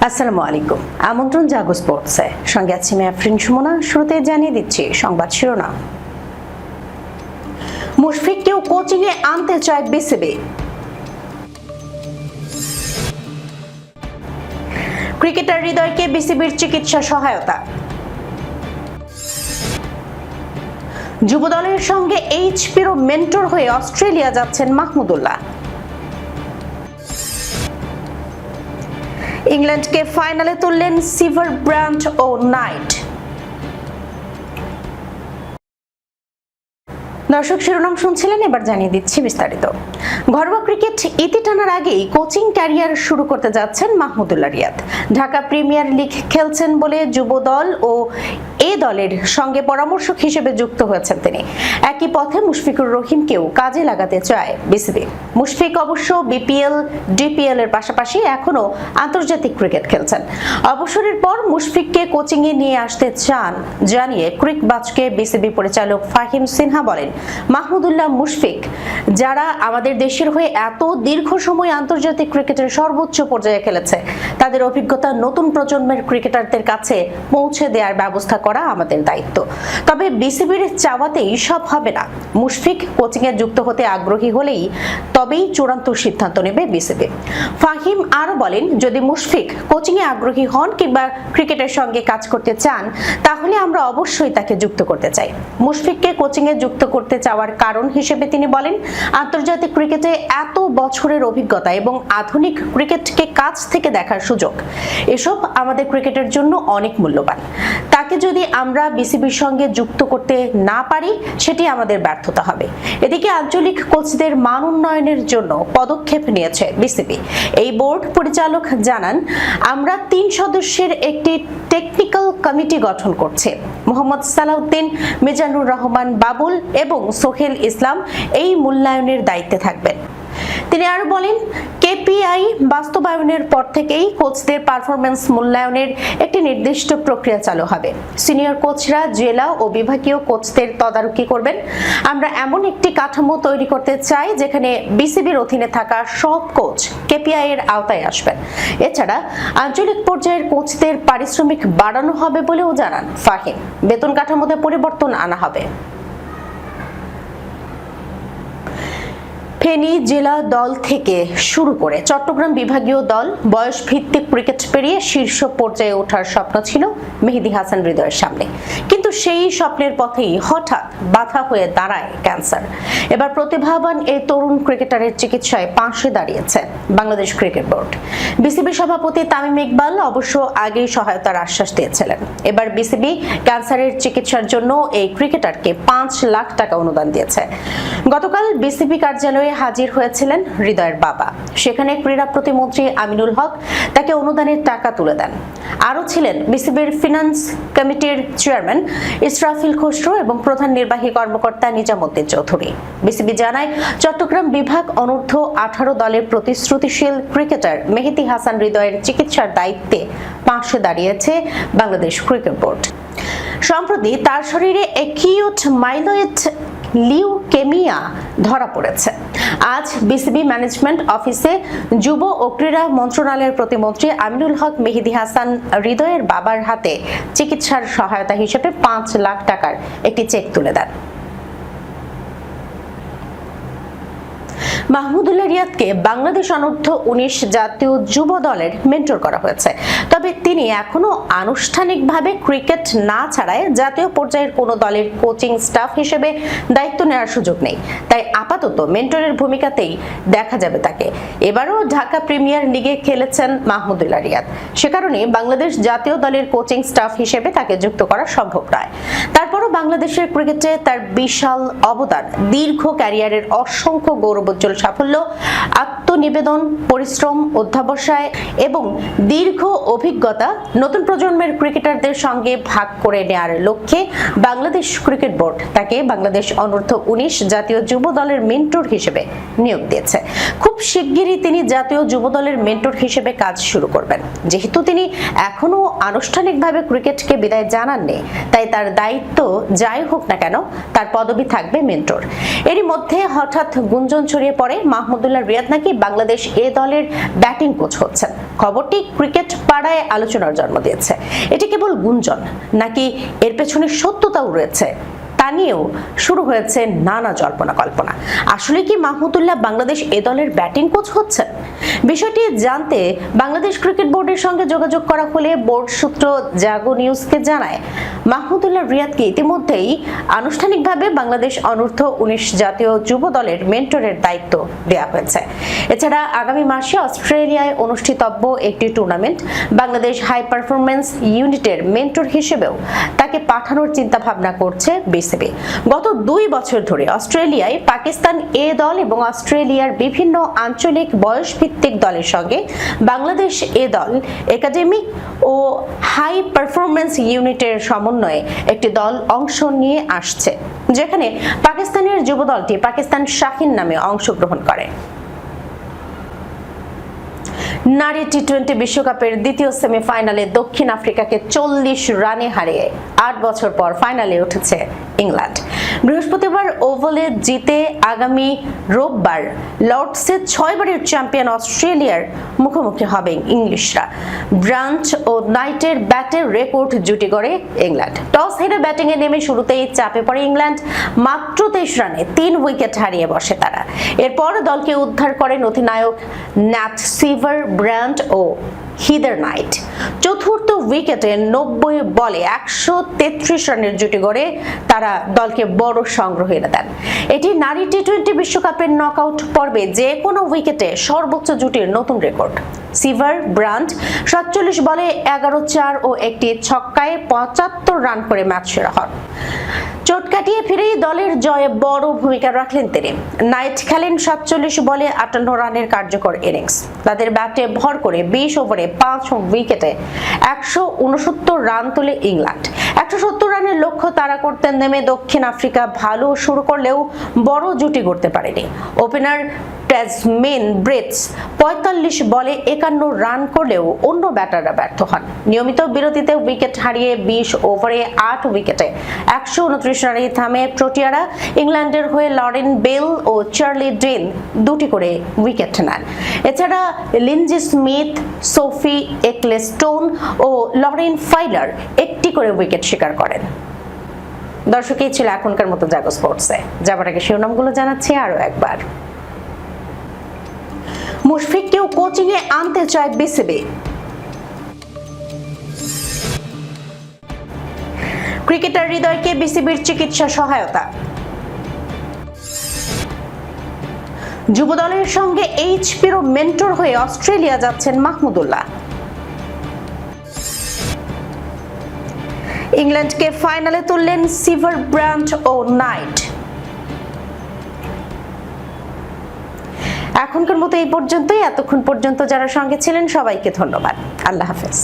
আসসালামু আলাইকুম। আমন্ত্রণ জাগো স্পোর্টসে, সঙ্গে আছি আমি আফরিন সুমনা। শুরুতে জানিয়ে দিচ্ছি সংবাদ শিরোনাম। মুশফিককেও কোচিংয়ে আনতে চায় বিসিবি। ক্রিকেটার হৃদয়কে বিসিবির চিকিৎসা সহায়তা। যুবদলের সঙ্গে এইচপিরও মেন্টর হয়ে অস্ট্রেলিয়া যাচ্ছেন মাহমুদুল্লাহ। ইংল্যান্ডকে ফাইনালে তুললেন সিভার ব্রান্ট ও নাইট। দর্শক, শিরোনাম শুনছিলেন, এবার জানিয়ে দিচ্ছি বিস্তারিত। ঘরোয়া ক্রিকেট ইতি টানার আগেই কোচিং ক্যারিয়ার শুরু করতে যাচ্ছেন মাহমুদুল্লাহ রিয়াদ। ঢাকা প্রিমিয়ার লিগ খেলছেন বলে যুব দল ও এ দলের সঙ্গে পরামর্শক হিসেবে যুক্ত হয়েছেন তিনি। একই পথে মুশফিকুর রহিমকেও কাজে লাগাতে চায় বিসিবি। মুশফিক অবশ্য বিপিএল, ডিপিএল এর পাশাপাশি এখনো আন্তর্জাতিক ক্রিকেট খেলছেন। অবসরের পর মুশফিককে কোচিংয়ে নিয়ে আসতে চান জানিয়ে ক্রিকবাজকে বিসিবি পরিচালক ফাহিম সিনহা বলেন, মাহমুদুল্লাহ, মুশফিক যারা আমাদের দেশের হয়ে এত দীর্ঘ সময় আন্তর্জাতিক ক্রিকেটের সর্বোচ্চ পর্যায়ে খেলেছে, তাদের অভিজ্ঞতা নতুন প্রজন্মের ক্রিকেটারদের কাছে পৌঁছে দেওয়ার ব্যবস্থা করা আমাদের দায়িত্ব। তবে বিসিবির চাওয়াতেই সব হবে না। মুশফিক কোচিংয়ে যুক্ত হতে আগ্রহী হলেই তবেই চূড়ান্ত সিদ্ধান্ত নেবে বিসিবি। ফাহিম আরো বলেন, যদি মুশফিক কোচিংয়ে আগ্রহী হন কিংবা ক্রিকেটের সঙ্গে কাজ করতে চান, তাহলে আমরা অবশ্যই তাকে যুক্ত করতে চাই। মুশফিককে কোচিংয়ে যুক্ত করতে চাওয়ার কারণ হিসেবে তিনি বলেন, আন্তর্জাতিক ক্রিকেটে এত বছরের অভিজ্ঞতা এবং আধুনিক ক্রিকেটকে কাছ থেকে দেখার সুযোগ, এসব আমাদের ক্রিকেটের জন্য অনেক মূল্যবান। তাকে যদি আমরা বিসিবির সঙ্গে যুক্ত করতে না পারি, সেটি আমাদের ব্যর্থতা হবে। এদিকে আঞ্চলিক কোচদের মান উন্নয়নের জন্য পদক্ষেপ নিয়েছে বিসিবি। এই বোর্ড পরিচালক জানান, আমরা 3 সদস্যের একটি টেকনিক্যাল কমিটি গঠন করছে। মোহাম্মদ সালাউদ্দিন, মিজানুর রহমান বাবুল এবং সোহেল ইসলাম এই মূল্যায়নের দায়িত্বে থাকবেন। তিনি আরো বলেন, কেপিআই বাস্তবায়নের পর থেকেই কোচদের পারফরমেন্স মূল্যায়নের একটি নির্দিষ্ট প্রক্রিয়া চালু হবে। সিনিয়র কোচরা জেলা ও বিভাগীয় কোচদের তদারকি করবেন। আমরা এমন একটি কাঠামো তৈরি করতে চাই যেখানে বিসিবির অধীনে থাকা সব কোচ কেপিআই এর আওতায় আসবেন। এছাড়া আঞ্চলিক পর্যায়ের কোচদের পারিশ্রমিক বাড়ানো হবে বলেও জানান ফাহিম। বেতন কাঠামোতে পরিবর্তন আনা হবে। ফেনী জেলা দল থেকে শুরু করে চট্টগ্রাম বিভাগীয় দল, বয়স ভিত্তিক ক্রিকেট পেরিয়ে শীর্ষ পর্যায়ে ওঠার স্বপ্ন ছিল মেহেদী হাসান হৃদয়ের সামনে, কিন্তু সেই স্বপ্নের পথেই হঠাৎ বাধা হয়ে দাঁড়ায় ক্যান্সার। এবার প্রতিভাবান এই তরুণ ক্রিকেটারের চিকিৎসায় পাশে দাঁড়িয়েছে বাংলাদেশ ক্রিকেট বোর্ড। বিসিবি সভাপতি তামিম ইকবাল অবশ্য আগেই সহায়তার আশ্বাস দিয়েছিলেন। এবার বিসিবি ক্যান্সারের চিকিৎসার জন্য এই ক্রিকেটারকে 5 লাখ টাকা অনুদান দিয়েছে। গতকাল বিসিবি কার্যালয়ে হাজির হয়েছিলেন হৃদয়ের বাবা। সেখানে ক্রীড়া প্রতিমন্ত্রী আমিনুল হক তাকে অনুদানের টাকা তুলে দেন। আরও ছিলেন বিসিবির ফিনান্স কমিটির চেয়ারম্যান ইসরাফিল খসরু এবং প্রধান নির্বাহী কর্মকর্তা নিজামুদ্দিন চৌধুরী। বিসিবি জানায়, চট্টগ্রাম বিভাগ অনূর্ধ্ব 18 দলের প্রতিশ্রুতিশীল ক্রিকেটার মেহেদী হাসান হৃদয়ের চিকিৎসার দায়িত্বে পাশে দাঁড়িয়েছে বাংলাদেশ ক্রিকেট বোর্ড। সম্প্রতি তার শরীরে অ্যাকিউট মাইলয়েড লিউকেমিয়া ধরা পড়েছে। আজ বিসিবি ম্যানেজমেন্ট অফিসে যুব ও ক্রীড়া মন্ত্রণালয়ের প্রতিমন্ত্রী আমিনুল হক মেহেদী হাসান হৃদয়ের বাবার হাতে চিকিৎসার সহায়তা হিসেবে 5 লাখ টাকার একটি চেক তুলে দেন। মাহমুদুল্লাহ রিয়াদকে বাংলাদেশ অনূর্ধ্ব 19 জাতীয় যুব দলের মেন্টর করা হয়েছে। তবে তিনি এখনো আনুষ্ঠানিকভাবে ক্রিকেট না ছাড়ায় জাতীয় পর্যায়ের কোনো দলের কোচিং স্টাফ হিসেবে দায়িত্ব নেওয়ার সুযোগ নেই। তাই আপাতত মেন্টরের ভূমিকাতেই দেখা যাবে তাকে। এবারও ঢাকা প্রিমিয়ার লিগে খেলেছেন মাহমুদুল্লাহ রিয়াদ। সে কারণে বাংলাদেশ জাতীয় দলের কোচিং স্টাফ হিসেবে তাকে যুক্ত করা সম্ভব নয়। তারপরও বাংলাদেশের ক্রিকেটে তার বিশাল অবদান, দীর্ঘ ক্যারিয়ারের অসংখ্য গৌরবোজ্জ্বল সাফল্য, আত্মনিবেদন, পরিশ্রম, অধ্যাবসায় এবং দীর্ঘ অভিজ্ঞতা নতুন প্রজন্মের ক্রিকেটারদের সঙ্গে ভাগ করে নেওয়ার লক্ষ্যে বাংলাদেশ ক্রিকেট বোর্ড তাকে বাংলাদেশ অনূর্ধ্ব 19 জাতীয় যুব দলের মেন্টর হিসেবে নিয়োগ দিয়েছে। খুব শিগগিরই তিনি জাতীয় যুব দলের মেন্টর হিসেবে কাজ শুরু করবেন। যেহেতু তিনি এখনো আনুষ্ঠানিকভাবে ক্রিকেটকে বিদায় জানাননি, তাই তার দায়িত্ব যাই হোক না কেন তার পদবি থাকবে মেন্টর। এরই মধ্যে হঠাৎ গুঞ্জন ছড়িয়ে পড়ে মাহমুদুল্লাহ রিয়াদ নাকি বাংলাদেশ এ দলের ব্যাটিং কোচ হচ্ছেন। খবরটি ক্রিকেট পাড়ায় আলোচনার জন্ম দিয়েছে। এটি কেবল গুঞ্জন নাকি এর পেছনে সত্যতাও রয়েছে তা নিয়েও শুরু হয়েছে নানা জল্পনা কল্পনা। আসলে কি মাহমুদুল্লাহ বাংলাদেশ এ দলের ব্যাটিং কোচ হচ্ছেন? বিষয়টি জানতে বাংলাদেশ ক্রিকেট বোর্ডের সঙ্গে যোগাযোগ করা হলে বোর্ড সূত্র জাগো নিউজকে জানায়, মাহমুদুল্লাহ রিয়াদকে ইতিমধ্যেই আনুষ্ঠানিকভাবে বাংলাদেশ অনূর্ধ্ব 19 জাতীয় যুব দলের মেন্টরের দায়িত্ব দেওয়া হয়েছে। এছাড়া আগামী মাসে অস্ট্রেলিয়ায় অনুষ্ঠিতব্য একটি টুর্নামেন্ট বাংলাদেশ হাই পারফরম্যান্স ইউনিটের মেন্টর হিসেবেও তাকে পাঠানোর চিন্তা ভাবনা করছে বিসিবি। গত 2 বছর ধরে অস্ট্রেলিয়ায় পাকিস্তান এ দল এবং অস্ট্রেলিয়ার বিভিন্ন আঞ্চলিক বয়সভিত্তিক দলের সঙ্গে বাংলাদেশ এ দল একাডেমিক ও হাই পারফরম্যান্স ইউনিটের সমন্বয়ে একটি দল অংশ নিয়ে আসছে, যেখানে পাকিস্তানের যুব দলটি পাকিস্তান শাহিন নামে অংশগ্রহণ করে। নারী টি-20 বিশ্বকাপের দ্বিতীয় সেমিফাইনালে দক্ষিণ আফ্রিকাকে 40 রানে হারিয়ে 8 বছর পর ফাইনালে উঠেছে ইংল্যান্ড। বৃহস্পতিবার ওভালে জিতে আগামী রোববার লর্ডসে 6 বারের চ্যাম্পিয়ন অস্ট্রেলিয়ার মুখোমুখি হবে ইংলিশরা। ব্রান্ট ও নাইটের ব্যাটে রেকর্ড জুটি গড়ে ইংল্যান্ড। টস হেরে ব্যাটিংয়ে নেমে শুরুতেই চাপে পড়ে ইংল্যান্ড। মাত্র 23 রানে 3 উইকেট হারিয়ে বসে তারা। এরপর দলকে উদ্ধার করেন অধিনায়ক ন্যাট সিভার, ব্রান্ট ও হিদার নাইট। চতুর্থ উইকেটে 90 বলে 133 রানের জুটি গড়ে তারা দলকে বড় সংগ্রহ এনে দেন। এটি নারী টি-20 বিশ্বকাপের নকআউট পর্বে যে কোনো উইকেটে সর্বোচ্চ জুটির নতুন রেকর্ড। সিভার, ব্রান্ট 47 বলে 11-4 ও একটি ছক্কায় 75 রান করে ম্যাচ সেরা হন। চোট কাটিয়ে ফিরেই দলের জয়ে বড় ভূমিকা রাখলেন তিনি। নাইট খেলেন 47 বলে 58 রানের কার্যকর ইনিংস। তাদের ব্যাটে ভর করে 20 ওভারে 5 উইকেটে 169 রান তুলে ইংল্যান্ড। 170 রানের লক্ষ্য তাড়া করতে নেমে দক্ষিণ আফ্রিকা ভালো শুরু করলেও বড় জুটি গড়তে পারেনি। ওপেনার ট্যাজমেন ব্রেটস 45 বলে 51 রান করলেও অন্য ব্যাটাররা ব্যর্থ হন। নিয়মিত বিরতিতে উইকেট হারিয়ে 20 ওভারে 8 উইকেটে 129 রানে থামে প্রোটিয়ারা। ইংল্যান্ডের হয়ে লরেন বেল ও চার্লি ডেন 2টি করে উইকেট নেন। এছাড়া লিন্ডজি স্মিথ, সোফি এক্লেস্টোন ও লরেন ফাইলার 1টি করে উইকেট শিকার করেন। দর্শক, এই ছিল এখনকার মতো জাগো স্পোর্টসে। যাবার আগে শিরোনামগুলো জানাচ্ছি আরো একবার। মুশফিককেও কোচিং এ আনতে চায় বিসিবি। ক্রিকেটার হৃদয়কে বিসিবির চিকিৎসা সহায়তা। যুব দলের সঙ্গে এইচপির মেন্টর হয়ে অস্ট্রেলিয়া যাচ্ছেন মাহমুদুল্লাহ। ইংল্যান্ডকে ফাইনালে তুললেন সিভার, ব্রান্ট ও নাইট। এখনকার মতো এই পর্যন্তই। এতক্ষণ পর্যন্ত যারা সঙ্গে ছিলেন সবাইকে ধন্যবাদ। আল্লাহ হাফেজ।